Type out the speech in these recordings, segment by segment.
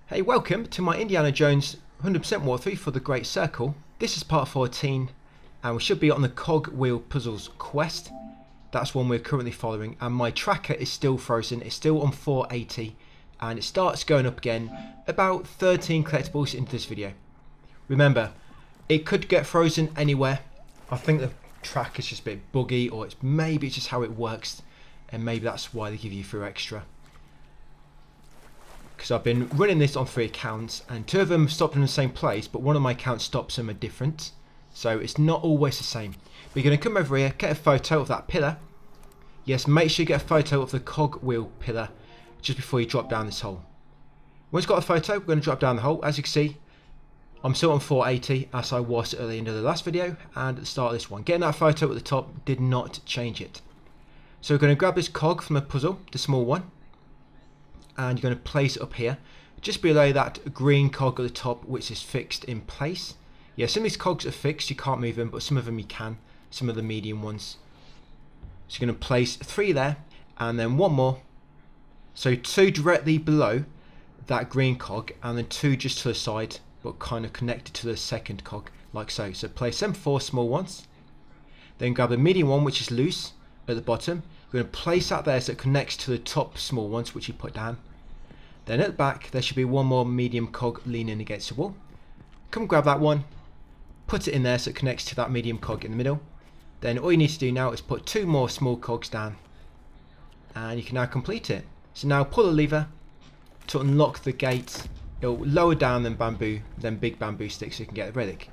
Hey, welcome to my Indiana Jones 100% walkthrough for the Great Circle. This is part 14 and we should be on the cogwheel puzzles quest. That's one we're currently following, and my tracker is still frozen. It's still on 480 and it starts going up again about 13 collectibles into this video. Remember, it could get frozen anywhere. I think the track is just a bit buggy, or maybe it's just how it works, and maybe that's why they give you 3 extra. Because I've been running this on 3 accounts and 2 of them stopped in the same place, but one of my accounts stops them are different, so it's not always the same. But you're going to come over here, get a photo of that pillar. Yes, make sure you get a photo of the cogwheel pillar just before you drop down this hole. Once you've got a photo, we're going to drop down the hole. As you can see, I'm still on 480 as I was at the end of the last video and at the start of this one. Getting that photo at the top did not change it. So we're going to grab this cog from the puzzle, the small one, and you're going to place it up here just below that green cog at the top, which is fixed in place. Yeah, some of these cogs are fixed, you can't move them, but some of them you can, some of the medium ones. So you're going to place 3 there and then 1 more, so 2 directly below that green cog and then 2 just to the side, but kind of connected to the second cog like so. So place them 4 small ones, then grab the medium one which is loose at the bottom. We're going to place that there so it connects to the top small ones which you put down. Then at the back there should be 1 more medium cog leaning against the wall. Come grab that one, put it in there so it connects to that medium cog in the middle. Then all you need to do now is put 2 more small cogs down and you can now complete it. So now pull the lever to unlock the gate. It'll lower down than big bamboo sticks so you can get the relic.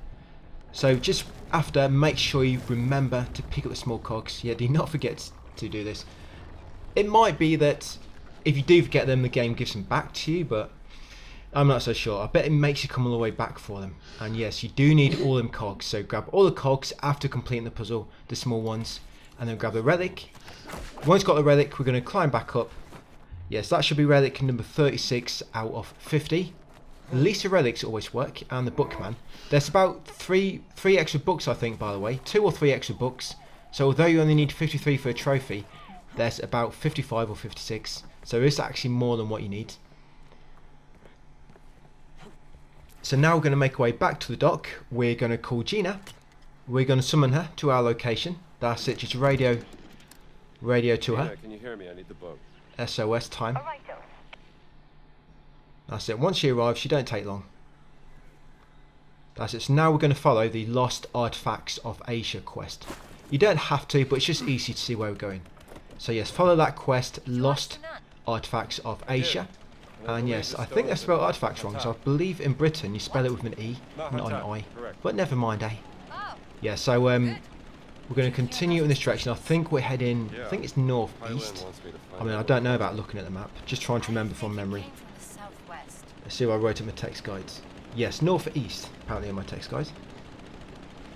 So just after, make sure you remember to pick up the small cogs. Yeah, do not forget to do this. It might be that if you do forget them, the game gives them back to you, but I'm not so sure. I bet it makes you come all the way back for them. And yes, you do need all them cogs, so grab all the cogs after completing the puzzle, the small ones, and then grab the relic. Once you've got the relic, we're going to climb back up. Yes, that should be relic number 36 out of 50. At least the relics always work, and the bookman. There's about three extra books, I think, by the way. 2 or 3 extra books. So although you only need 53 for a trophy, there's about 55 or 56. So it's actually more than what you need. So now we're going to make our way back to the dock. We're going to call Gina. We're going to summon her to our location. That's it, just radio to her. Can you hear me? I need the book. SOS time. All right, Joe. That's it. Once she arrives, she don't take long. That's it. So now we're going to follow the Lost Artifacts of Asia quest. You don't have to, but it's just easy to see where we're going. So yes, follow that quest, Lost Artifacts of Asia. And yes, I think they spelled artifacts wrong, so I believe in Britain you spell it with an E, not an I. But never mind, eh? Yeah, so we're going to continue in this direction. I think we're heading, I think it's northeast. I mean, I don't know about looking at the map, just trying to remember from memory. Let's see what I wrote in my text guides. Yes, northeast, apparently in my text guides.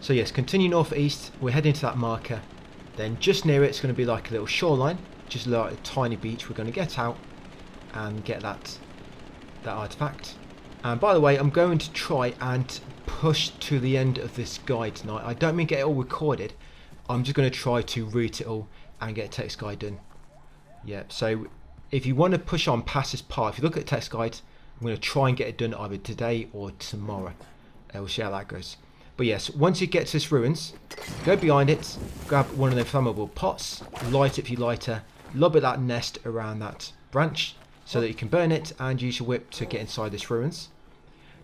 So yes, continue northeast, we're heading to that marker. Then just near it's going to be like a little shoreline, just like a tiny beach. We're going to get out and get that artifact. And by the way, I'm going to try and push to the end of this guide tonight. I don't mean get it all recorded. I'm just going to try to route it all and get a text guide done. Yeah, so if you want to push on past this part, if you look at the text guide, I'm going to try and get it done either today or tomorrow. We'll see how that goes. But yes, once you get to this ruins, go behind it, grab one of the flammable pots, light it if you lighter, lob at that nest around that branch so that you can burn it and use your whip to get inside this ruins.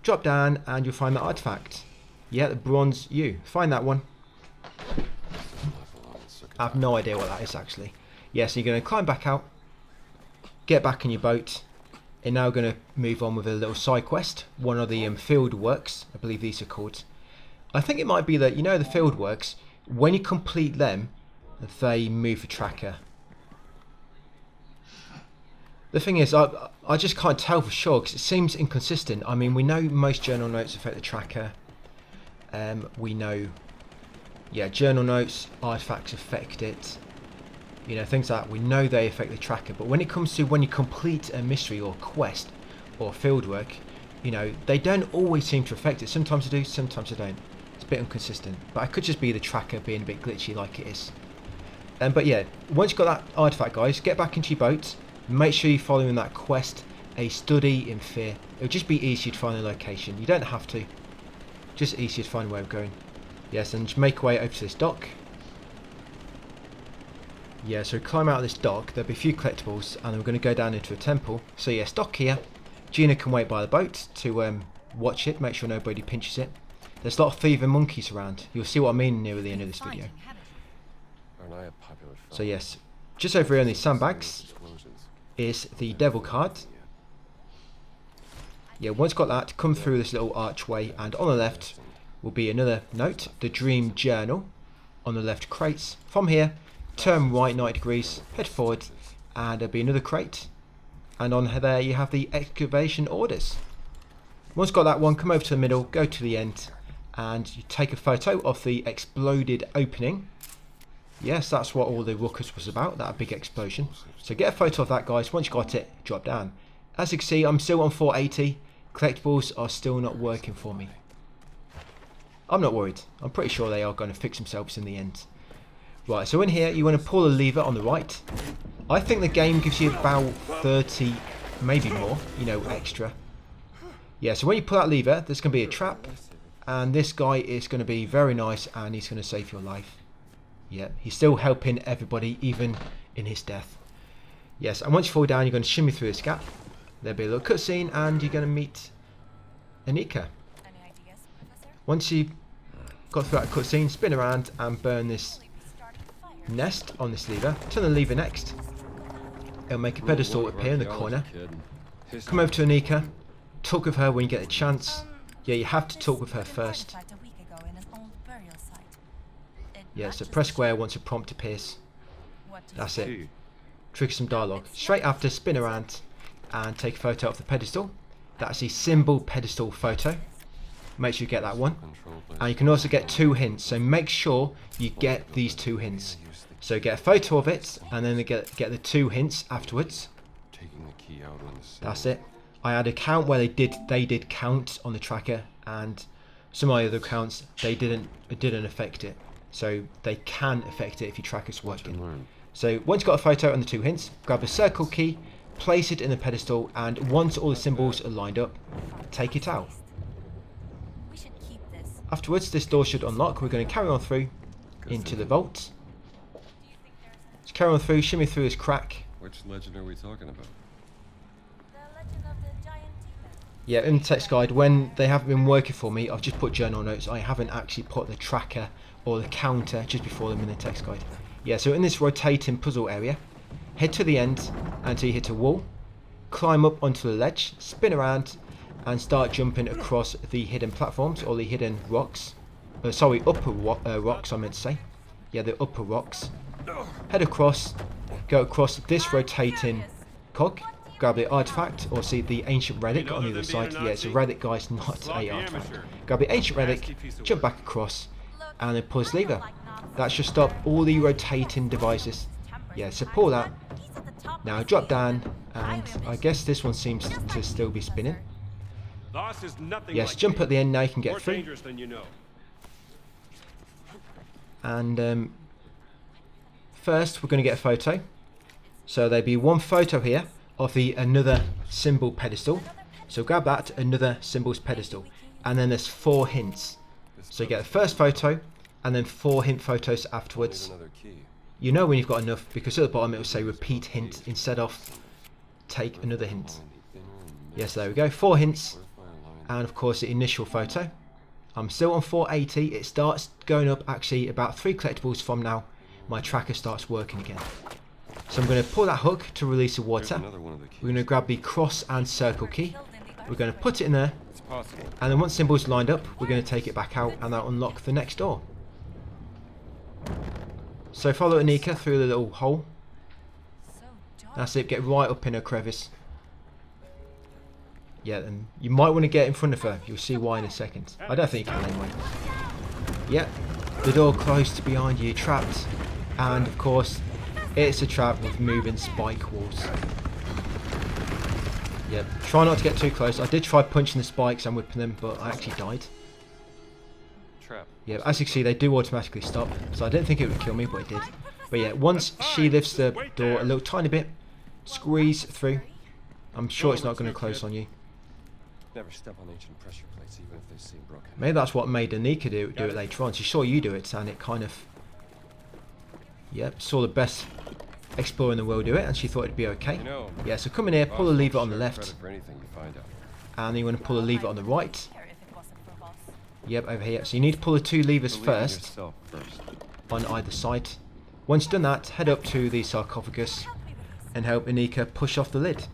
Drop down and you'll find that artifact. Yeah, the bronze U. Find that one. I have no idea what that is actually. Yeah, so you're going to climb back out, get back in your boat, and now we're going to move on with a little side quest. One of the field works, I believe these are called. I think it might be that, you know, the field works, when you complete them, they move the tracker. The thing is, I just can't tell for sure because it seems inconsistent. I mean, we know most journal notes affect the tracker. We know, yeah, journal notes, artifacts affect it. You know, things like that. We know they affect the tracker. But when it comes to when you complete a mystery or quest or field work, you know, they don't always seem to affect it. Sometimes they do, sometimes they don't. It's a bit inconsistent. But it could just be the tracker being a bit glitchy like it is. But yeah, once you've got that artifact, guys, get back into your boat. Make sure you're following that quest a study in fear. It'll just be easier to find a location. You don't have to. Just easier to find where we're going. Yes, and just make our way over to this dock. Yeah, so climb out of this dock. There'll be a few collectibles, and then we're going to go down into a temple. So yeah, dock here. Gina can wait by the boat to watch it, make sure nobody pinches it. There's a lot of thieving monkeys around. You'll see what I mean near the end of this video. So yes, just over here on these sandbags is the devil card. Yeah, once got that, come through this little archway, and on the left will be another note, the dream journal. On the left, crates. From here, turn right 90 degrees, head forward, and there'll be another crate. And on there you have the excavation orders. Once got that one, come over to the middle, go to the end, and you take a photo of the exploded opening. Yes, that's what all the ruckus was about, that big explosion. So get a photo of that, guys. Once you got it, drop down. As you can see, I'm still on 480. Collectibles are still not working for me. I'm not worried. I'm pretty sure they are going to fix themselves in the end. Right, so in here, you want to pull a lever on the right. I think the game gives you about 30, maybe more, you know, extra. Yeah, so when you pull that lever, there's going to be a trap. And this guy is going to be very nice, and he's going to save your life. Yeah, he's still helping everybody, even in his death. Yes, and once you fall down, you're going to shimmy through this gap. There'll be a little cutscene, and you're going to meet Anika. Once you've got through that cutscene, spin around and burn this nest on this lever. Turn the lever next. It'll make a pedestal appear in the corner. Come over to Anika. Talk with her when you get a chance. Yeah, you have to talk with her first. Yeah, so press square once a prompt appears. That's it. Trigger some dialogue. Straight after, spin around and take a photo of the pedestal. That's the symbol pedestal photo. Make sure you get that one. And you can also get 2 hints, so make sure you get these 2 hints. So get a photo of it, and then get the 2 hints afterwards. That's it. I had a count where they did count on the tracker, and some of my other counts it didn't affect it. So they can affect it if your tracker's working. So once you've got a photo and the 2 hints, grab a circle key, place it in the pedestal, and once all the symbols are lined up, take it out. Afterwards, this door should unlock. We're going to carry on through into the vault. Let's carry on through, shimmy through this crack. Which legend are we talking about? Yeah, in the text guide, when they haven't been working for me, I've just put journal notes. I haven't actually put the tracker or the counter just before them in the text guide. Yeah, so in this rotating puzzle area, head to the end until you hit a wall, climb up onto the ledge, spin around, and start jumping across the hidden platforms or the hidden rocks. Sorry, upper rocks I meant to say. Yeah, the upper rocks. Head across, go across this rotating cog, grab the artifact, or see the ancient relic on the other side. Yeah, it's a relic, guys, not a artifact. Grab the ancient relic, jump back across, and then pull this lever. That should stop all the rotating devices. Yeah, so pull that. Now drop down, and I guess this one seems to still be spinning. Yes, jump at the end now, you can get through. And first we're going to get a photo. So there'll be one photo here of the another symbol pedestal. So grab that, another symbol's pedestal. And then there's 4 hints. So you get the first photo, and then 4 hint photos afterwards. You know when you've got enough, because at the bottom it will say repeat hint instead of take another hint. Yes, there we go, 4 hints. And of course the initial photo. I'm still on 480. It starts going up actually about 3 collectibles from now. My tracker starts working again. So I'm going to pull that hook to release the water. We're going to grab the cross and circle key. We're going to put it in there. And then once symbols lined up, we're going to take it back out, and that'll unlock the next door. So follow Anika through the little hole. That's it, get right up in her crevice. Yeah, and you might want to get in front of her. You'll see why in a second. I don't think you can anyway. Yeah, the door closed behind you, trapped. And of course, it's a trap with moving spike walls. Yep, try not to get too close. I did try punching the spikes and whipping them, but I actually died. Yeah, as you can see, they do automatically stop. So I didn't think it would kill me, but it did. But yeah, once she lifts the door a little tiny bit, squeeze through. I'm sure it's not going to close on you. Never step on ancient pressure plates, even if they seem broken. Maybe that's what made Anika do it later on. She saw you do it, and it kind of... Yep, saw the best explorer in the world do it, and she thought it'd be okay. You know, Yeah, so come in here, pull the lever on the left, for anything you find out. and then you want to pull the lever on the right. Yep, over here. So you need to pull the 2 levers first on either side. Once you've done that, head up to the sarcophagus and help Anika push off the lid.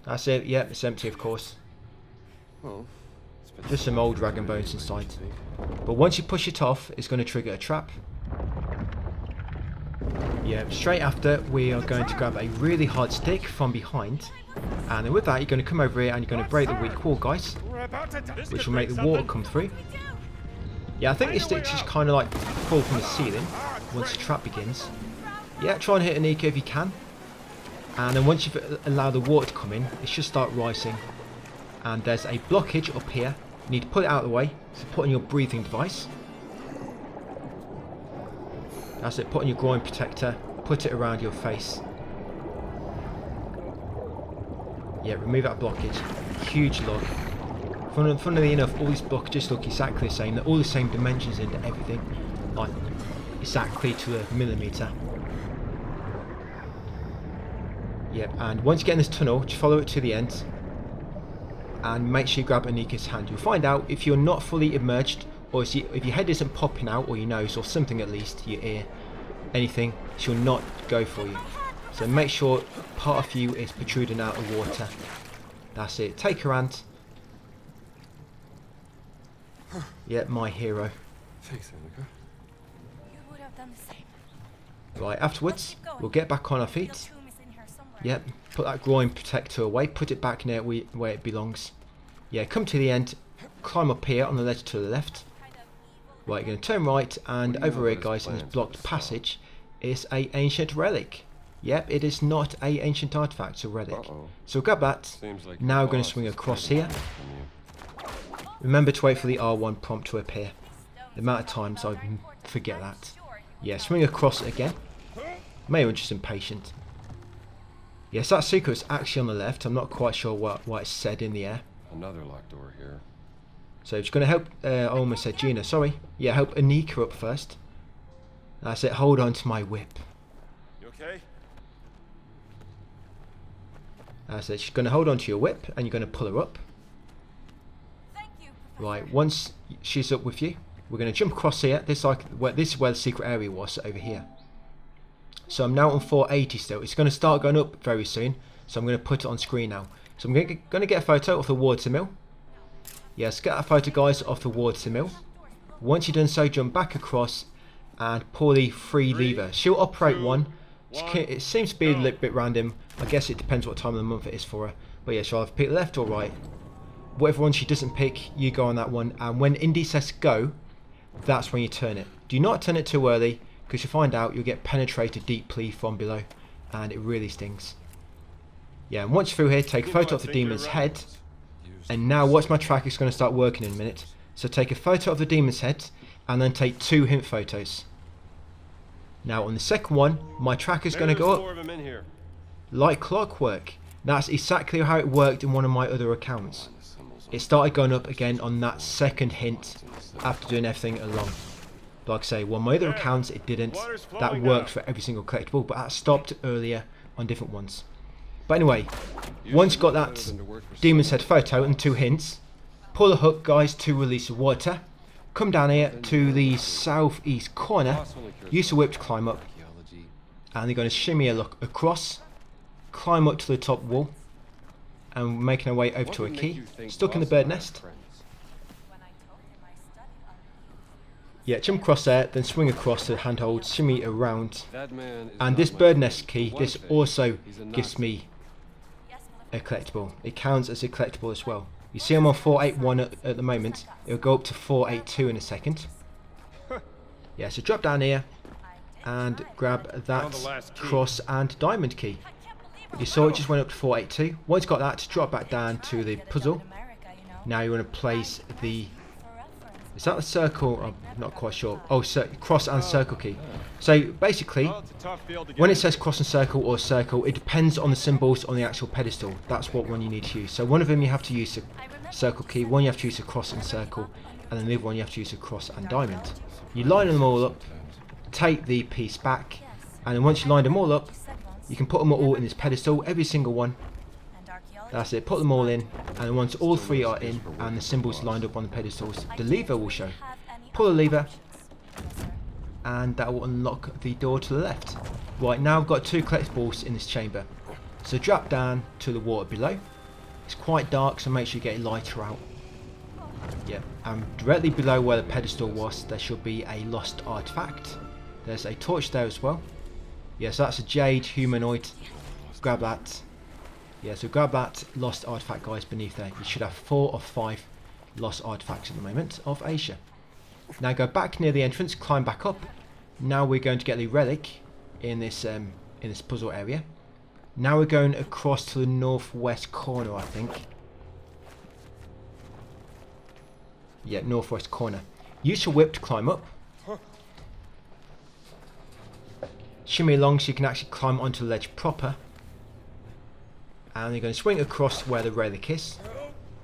That's it. Yep, it's empty, of course. Well, Just some old dragon bones inside. But once you push it off, it's going to trigger a trap. Yeah, straight after, we are going to grab a really hard stick from behind. And then with that, you're going to come over here and you're going to break the weak wall, guys. Which will make the water come through. Yeah, I think these sticks just kind of like fall from the ceiling once the trap begins. Yeah, try and hit Anika if you can. And then once you've allowed the water to come in, it should start rising. And there's a blockage up here. You need to put it out of the way. So put on your breathing device. That's it, put on your groin protector. Put it around your face. Yeah, remove that blockage. Huge log. Funnily enough, all these blockages look exactly the same. They're all the same dimensions and everything. Like, exactly to a millimetre. Yep, and once you get in this tunnel, just follow it to the end. And make sure you grab Anika's hand. You'll find out if you're not fully immersed, or if your head isn't popping out, or your nose, or something at least, your ear, anything, she'll not go for you. So make sure part of you is protruding out of water. That's it. Take her hand. Yep, my hero. Thanks, Anika. You would have done the same. Right, afterwards, we'll get back on our feet. Yep, put that groin protector away, put it back near where it belongs. Yeah, come to the end, climb up here on the ledge to the left. Right, you're going to turn right, and over here, guys, in this blocked passage, is a ancient relic. Yep, it is not a ancient artifact, it's a relic. So grab that. Now we're going to swing across here. Remember to wait for the R1 prompt to appear. The amount of times I forget that. Yeah, swing across it again. Maybe I'm just impatient. Yes, that secret's actually on the left. I'm not quite sure what it's said in the air. Another locked door here. So it's going to help, I almost said Gina, sorry. Yeah, help Anika up first. That's it, hold on to my whip. You okay? That's it, she's going to hold on to your whip and you're going to pull her up. Thank you, Right, once she's up with you, we're going to jump across here. This is where the secret area was, over here. So I'm now on 480 still. It's going to start going up very soon. So I'm going to put it on screen now. So I'm going to get a photo of the Watermill. Yes, get that photo, guys, of the Watermill. Once you've done so, jump back across and pull the free lever. She'll operate one. It seems to be a little bit random. I guess it depends what time of the month it is for her. But yeah, she'll either pick left or right. Whatever one she doesn't pick, you go on that one. And when Indy says go, that's when you turn it. Do not turn it too early, because you'll find out you'll get penetrated deeply from below, and it really stings. Yeah, and once you're through here, take a photo of the demon's head, and now watch my track, it's going to start working in a minute. So take a photo of the demon's head, and then take 2 hint photos. Now on the second one, my track is going to go up, like clockwork. That's exactly how it worked in one of my other accounts. It started going up again on that second hint, after doing everything along. Like I say, one of my other accounts it didn't. That worked for every single collectible, but that stopped earlier on different ones. But anyway, once you've got that demon's head photo and 2 hints, pull the hook, guys, to release the water. Come down here to the southeast corner, use the whip to climb up, and you're going to shimmy a look across, climb up to the top wall, and making our way over to a key, stuck in the bird nest. Yeah, jump across there, then swing across the handhold, shimmy around. And this bird nest key, this also gives me a collectible. It counts as a collectible as well. You see I'm on 481 at the moment. It'll go up to 482 in a second. Yeah, so drop down here and grab that cross and diamond key. You saw it just went up to 482. Once you've got that, drop back down to the puzzle. Now you want to place the Is that a circle? I'm not quite sure. Oh, cross and circle key. So basically, when it says cross and circle, it depends on the symbols on the actual pedestal. That's what one you need to use. So one of them you have to use the circle key, one you have to use the cross and circle, and then the other one you have to use the cross and diamond. You line them all up, take the piece back, and then once you line them all up, you can put them all in this pedestal, every single one. That's it, put them all in, and once all three are in and the symbols lined up on the pedestals, the lever will show. Pull the lever, and that will unlock the door to the left. Right, now I've got 2 collectibles in this chamber. So drop down to the water below. It's quite dark, so make sure you get a lighter out. Yeah, and directly below where the pedestal was, there should be a lost artifact. There's a torch there as well. Yes, that's a jade humanoid. Grab that. Yeah, so grab that lost artifact, guys, beneath there. You should have 4 of 5 lost artifacts at the moment of Asia. Now go back near the entrance, climb back up. Now we're going to get the relic in this puzzle area. Now we're going across to the northwest corner, I think. Yeah, northwest corner. Use your whip to climb up. Shimmy along so you can actually climb onto the ledge proper. And you're going to swing across where the relic is.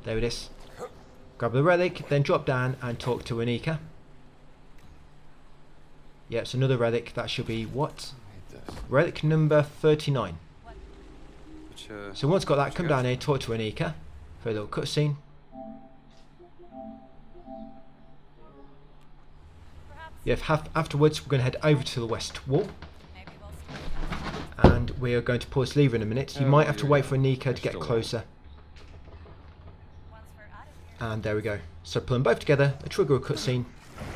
There it is. Grab the relic, then drop down and talk to Anika. Yeah, it's another relic. That should be what? Relic number 39. So once got that, come down here, talk to Anika for a little cutscene. Yeah, afterwards we're going to head over to the west wall. And we are going to pull this lever in a minute. You might have to wait for Anika to get closer. And there we go. So pull them both together, a trigger a cutscene,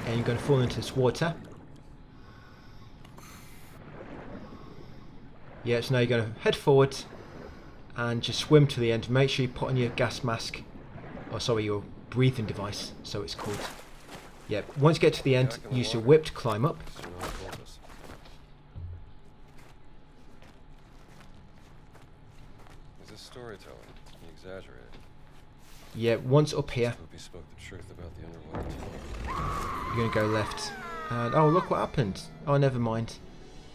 and you're going to fall into this water. Yeah, so now you're going to head forward and just swim to the end. Make sure you put on your gas mask, or sorry, your breathing device, so it's called. Yeah, once you get to the end, use your whip to climb up. Storytelling. You exaggerated. Yeah, once up here, He spoke the truth about the underwater. you're going to go left. And oh, look what happened. Oh, never mind.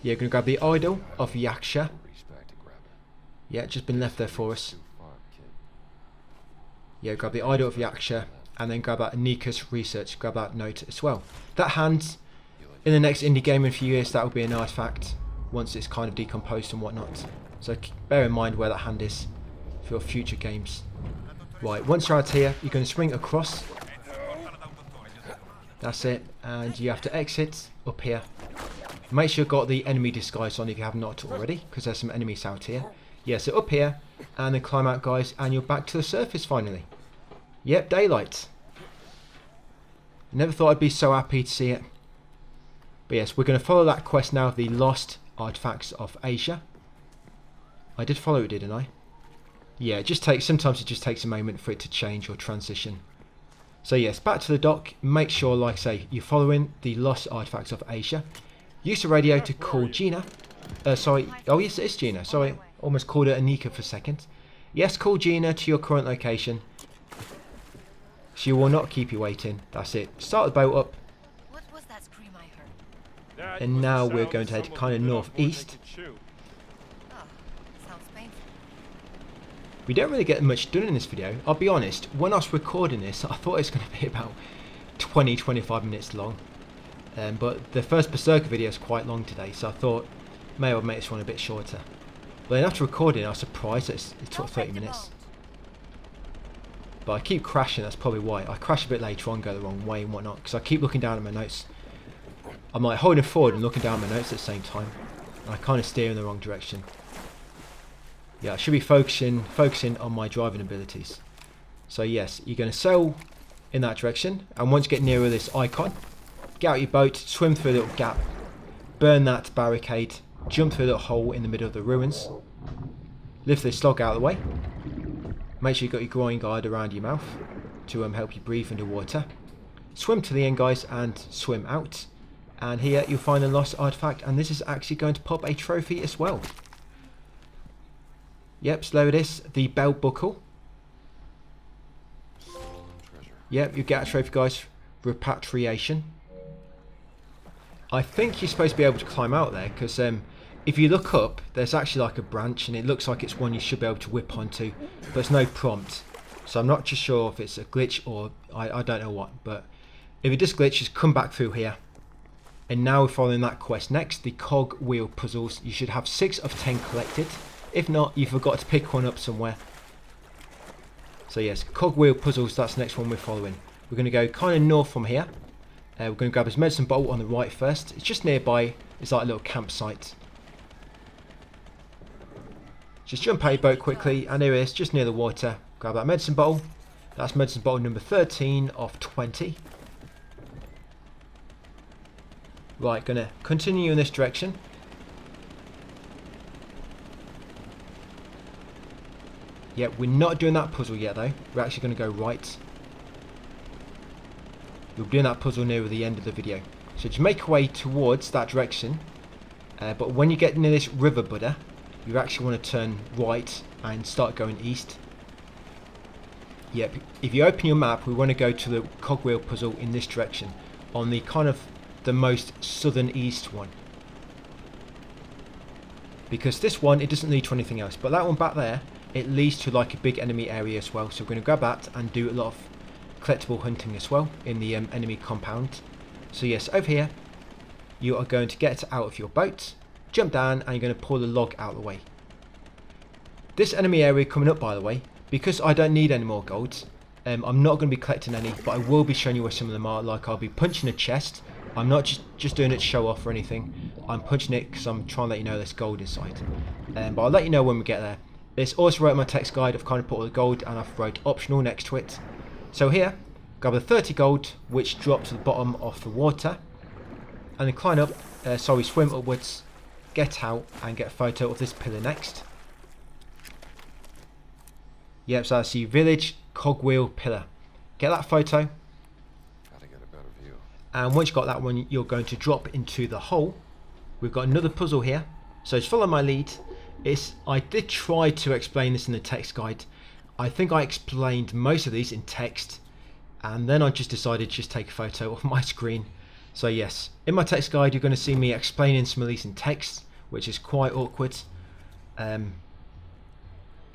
Yeah, you're going to grab the idol of Yaksha. Yeah, it's just been left there for us. Yeah, grab the idol of Yaksha, and then grab that Anika's research. Grab that note as well. That hand, in the next indie game in a few years, that will be an artifact once it's kind of decomposed and whatnot. So bear in mind where that hand is for your future games. Right, once you're out here, you're going to swing across. That's it, and you have to exit up here. Make sure you've got the enemy disguise on if you have not already, because there's some enemies out here. Yeah, so up here, and then climb out, guys, and you're back to the surface finally. Yep, daylight. Never thought I'd be so happy to see it. But yes, we're going to follow that quest now of the lost artifacts of Asia. I did follow it, didn't I? Yeah, sometimes it just takes a moment for it to change or transition. So yes, back to the dock. Make sure, like I say, you're following the lost artifacts of Asia. Use the radio to call Gina. Sorry. Oh yes, it is Gina. Sorry, almost called her Anika for a second. Yes, call Gina to your current location. She will not keep you waiting. That's it. Start the boat up. What was that scream I heard? And now we're going to head kind of northeast. Sounds painful. We don't really get much done in this video. I'll be honest, when I was recording this, I thought it was going to be about 20-25 minutes long. But the first Berserker video is quite long today, so I thought maybe I'll make this one a bit shorter. But then after recording, I was surprised that it took 30 minutes. But I keep crashing, that's probably why. I crash a bit later on, go the wrong way and whatnot, because I keep looking down at my notes. I'm like holding forward and looking down at my notes at the same time. And I kind of steer in the wrong direction. Yeah, I should be focusing on my driving abilities. So yes, you're going to sail in that direction, and once you get nearer this icon, get out your boat, swim through a little gap, burn that barricade, jump through a little hole in the middle of the ruins, lift this log out of the way, make sure you've got your groin guard around your mouth to help you breathe underwater, swim to the end, guys, and swim out, and here you'll find a lost artifact, and this is actually going to pop a trophy as well. Yep, so there it is, the belt buckle. Yep, you get a trophy, guys, repatriation. I think you're supposed to be able to climb out there, because if you look up, there's actually like a branch, and it looks like it's one you should be able to whip onto, but there's no prompt. So I'm not just sure if it's a glitch or I don't know what, but if it does glitch, just come back through here. And now we're following that quest. Next, the cogwheel puzzles. You should have 6 of 10 collected. If not, you forgot to pick one up somewhere. So yes, cogwheel puzzles, that's the next one we're following. We're going to go kind of north from here. We're going to grab his medicine bottle on the right first. It's just nearby. It's like a little campsite. Just jump out your boat quickly, and here it is, just near the water. Grab that medicine bottle. That's medicine bottle number 13 of 20. Right, going to continue in this direction. Yeah, we're not doing that puzzle yet though. We're actually going to go right. We'll be doing that puzzle near the end of the video. So just make your way towards that direction. But when you get near this river Buddha, you actually want to turn right and start going east. Yep, if you open your map, we want to go to the cogwheel puzzle in this direction, on the kind of the most southern east one. Because this one, it doesn't lead to anything else, but that one back there, it leads to like a big enemy area as well. So we're going to grab that and do a lot of collectible hunting as well in the enemy compound. So yes, over here, you are going to get out of your boat, jump down, and you're going to pull the log out of the way. This enemy area coming up, by the way, because I don't need any more golds, I'm not going to be collecting any, but I will be showing you where some of them are. Like, I'll be punching a chest. I'm not just doing it to show off or anything. I'm punching it because I'm trying to let you know there's gold inside. But I'll let you know when we get there. It's also wrote in my text guide. I've kind of put all the gold, and I've wrote optional next to it. So here, grab the 30 gold, which drops to the bottom of the water, and then climb up, swim upwards, get out, and get a photo of this pillar next. Yep, so that's the village cogwheel pillar. Get that photo. Gotta get a better view. And once you've got that one, you're going to drop into the hole. We've got another puzzle here. So just follow my lead. I did try to explain this in the text guide. I think I explained most of these in text, and then I just decided to just take a photo of my screen. So yes, in my text guide, you're going to see me explaining some of these in text, which is quite awkward. And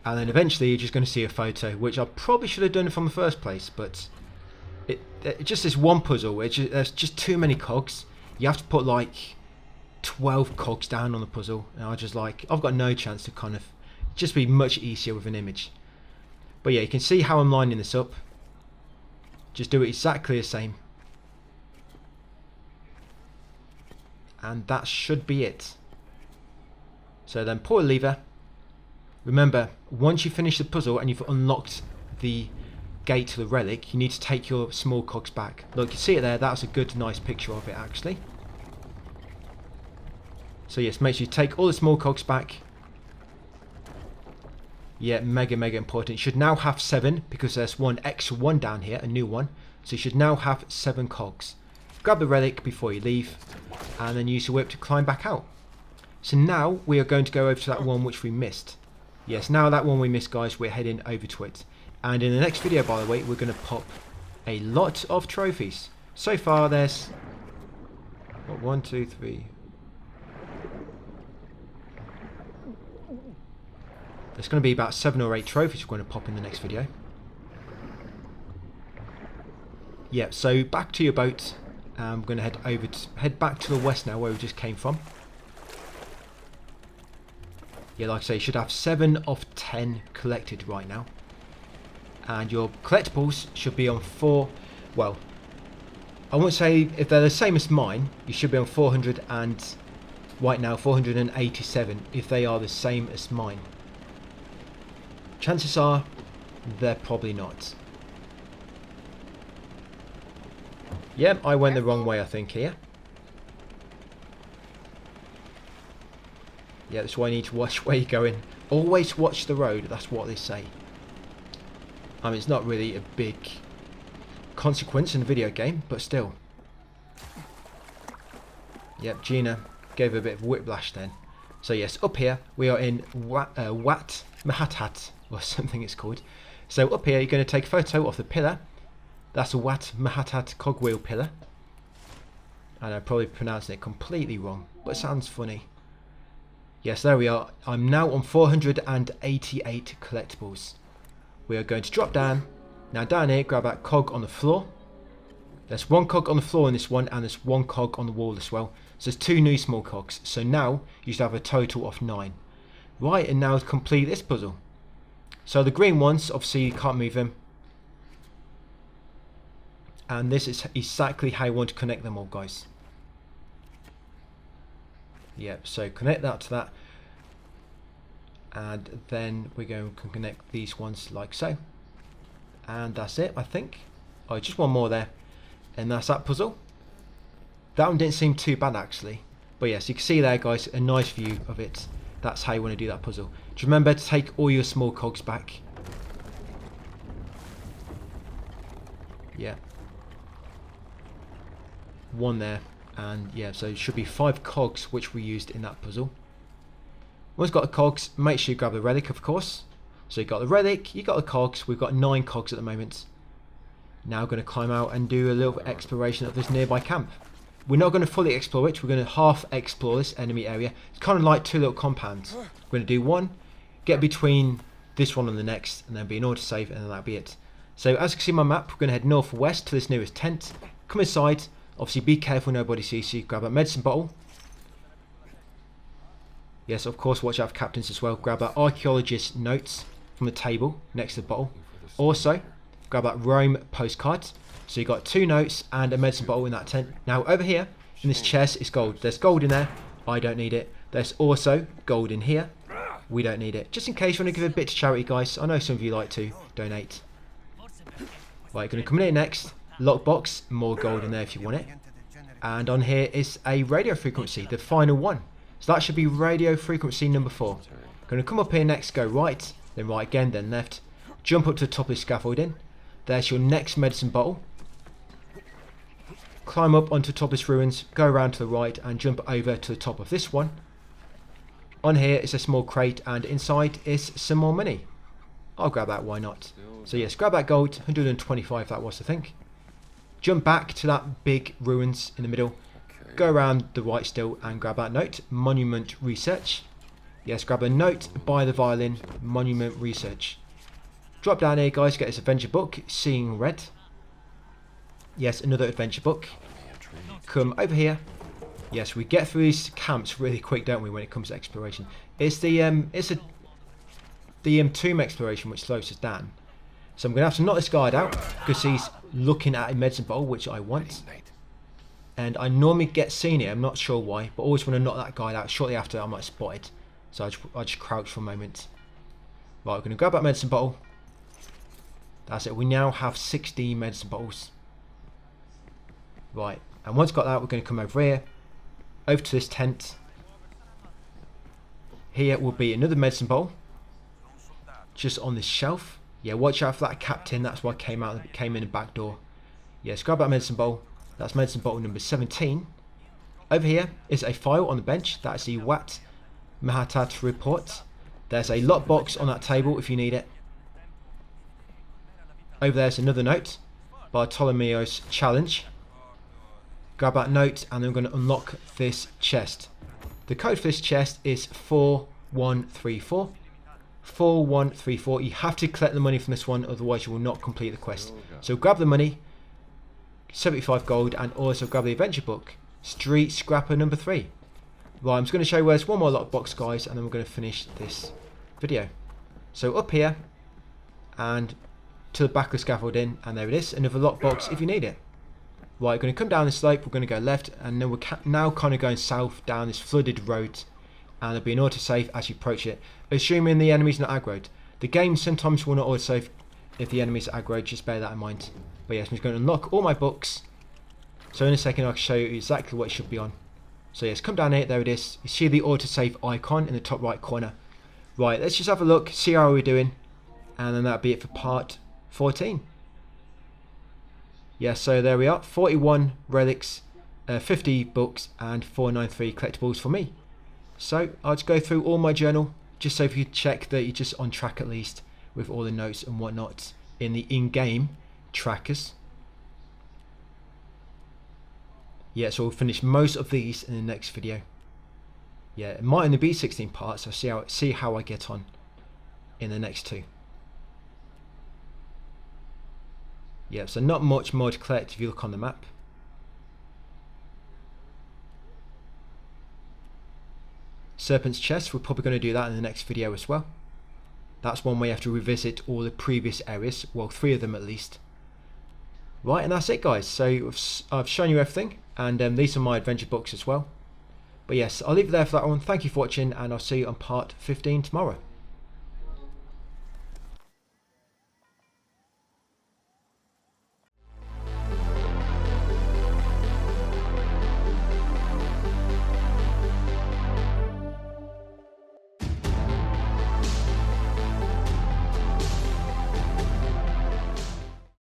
then eventually you're just going to see a photo, which I probably should have done from the first place, but it just this one puzzle, there's just too many cogs. You have to put like 12 cogs down on the puzzle, and I've got no chance to kind of just be much easier with an image. But yeah, you can see how I'm lining this up. Just do it exactly the same. And that should be it. So then pull a lever. Remember, once you finish the puzzle and you've unlocked the gate to the relic, you need to take your small cogs back. Look, you see it there, that's a good, nice picture of it actually. So yes, make sure you take all the small cogs back. Yeah, mega important. You should now have 7, because there's one extra one down here, a new one. So you should now have 7 cogs. Grab the relic before you leave, and then use your whip to climb back out. So now we are going to go over to that one which we missed. Yes, now that one we missed, guys, we're heading over to it. And in the next video, by the way, we're going to pop a lot of trophies. So far, there's 1, 2, 3. There's going to be about 7 or 8 trophies we're going to pop in the next video. Yeah, so back to your boat. We're going to head back to the west now, where we just came from. Yeah, like I say, you should have 7 of 10 collected right now. And your collectibles should be on 4... Well, I won't say if they're the same as mine. You should be on 400 and... Right now, 487, if they are the same as mine. Chances are, they're probably not. Yep, I went the wrong way, I think, here. Yeah, that's why you need to watch where you're going. Always watch the road, that's what they say. I mean, it's not really a big consequence in a video game, but still. Yep, Gina gave a bit of whiplash then. So yes, up here, we are in Wat Mahathat, or something it's called. So up here, you're going to take a photo of the pillar. That's a Wat Mahathat cogwheel pillar. And I'm probably pronouncing it completely wrong, but it sounds funny. Yes, there we are. I'm now on 488 collectibles. We are going to drop down. Now down here, grab that cog on the floor. There's one cog on the floor in this one, and there's one cog on the wall as well. So there's 2 new small cogs. So now you should have a total of 9. Right, and now to complete this puzzle. So the green ones, obviously you can't move them. And this is exactly how you want to connect them all, guys. Yep, so connect that to that. And then we're going to connect these ones like so. And that's it, I think. Oh, just one more there. And that's that puzzle. That one didn't seem too bad actually. But yes, you can see there, guys, a nice view of it. That's how you want to do that puzzle. Just remember to take all your small cogs back. Yeah. One there. And yeah, so it should be 5 cogs which we used in that puzzle. Once you've got the cogs, make sure you grab the relic, of course. So you got the relic, you got the cogs. We've got 9 cogs at the moment. Now we're going to climb out and do a little exploration of this nearby camp. We're not going to fully explore it. We're going to half explore this enemy area. It's kind of like 2 little compounds. We're going to do one, get between this one and the next, and then be in order to save, and then that'll be it. So as you can see on my map, we're going to head northwest to this nearest tent. Come inside. Obviously be careful nobody sees you. Grab a medicine bottle. Yes, of course, watch out for captains as well. Grab that archaeologist notes from the table next to the bottle. Also, grab that Rome postcard. So you got 2 notes and a medicine bottle in that tent. Now over here in this chest is gold. There's gold in there. I don't need it. There's also gold in here. We don't need it. Just in case you want to give a bit to charity, guys. I know some of you like to donate. Right, going to come in here next. Lockbox, more gold in there if you want it. And on here is a radio frequency, the final one. So that should be radio frequency number 4. Going to come up here next, go right, then right again, then left. Jump up to the top of the scaffolding. There's your next medicine bottle. Climb up onto the top of this ruins, go around to the right and jump over to the top of this one. On here is a small crate and inside is some more money. I'll grab that, why not? So yes, grab that gold, 125 that was I think. Jump back to that big ruins in the middle. Go around the right still and grab that note, Monument Research. Yes, grab a note by the violin, Monument Research. Drop down here, guys, get this adventure book, Seeing Red. Yes, another adventure book. Come over here. Yes, we get through these camps really quick, don't we, when it comes to exploration. It's the tomb exploration which slows us down. So I'm going to have to knock this guard out because he's looking at a medicine bottle, which I want. And I normally get seen here, I'm not sure why, but always want to knock that guy out shortly after I'm like spotted. So I just crouch for a moment. Right, we're going to grab that medicine bottle. That's it, we now have 16 medicine bottles. Right, and once got that, we're going to come over here, over to this tent. Here will be another medicine bottle, just on this shelf. Yeah, watch out for that captain, that's why I came in the back door. Yes, grab that medicine bowl. That's medicine bottle number 17. Over here is a file on the bench. That's the Wat Mahathat report. There's a lockbox on that table if you need it. Over there's another note. Bartolomeo's challenge. Grab that note and then we're going to unlock this chest. The code for this chest is 4134. 4134. You have to collect the money from this one, otherwise you will not complete the quest. So grab the money, 75 gold, and also grab the adventure book, Street Scrapper number 3. Right, I'm just going to show you where there's one more lockbox, guys, and then we're going to finish this video. So up here and to the back of the scaffolding, and there it is, another lockbox if you need it. Right, we're going to come down the slope, we're going to go left, and then we're now kind of going south down this flooded road, and there'll be an autosave as you approach it, assuming the enemy's not aggroed. The game sometimes will not autosave if the enemy's aggroed, just bear that in mind. But yes, I'm just going to unlock all my books, so in a second I'll show you exactly what it should be on. So yes, come down here, there it is. You see the autosave icon in the top right corner. Right, let's just have a look, see how we're doing, and then that'll be it for part 14. Yeah, so there we are, 41 relics, 50 books, and 493 collectibles for me. So I'll just go through all my journal, just so if you check that you're just on track at least with all the notes and whatnot in the in-game trackers. Yeah, so we'll finish most of these in the next video. Yeah, it might only be 16 parts. I'll see how I get on in the next 2. Yeah, so not much more to collect if you look on the map. Serpent's Chest, we're probably going to do that in the next video as well. That's one way you have to revisit all the previous areas, well 3 of them at least. Right, and that's it guys, so I've shown you everything, and these are my adventure books as well. But yes, I'll leave it there for that one. Thank you for watching, and I'll see you on part 15 tomorrow.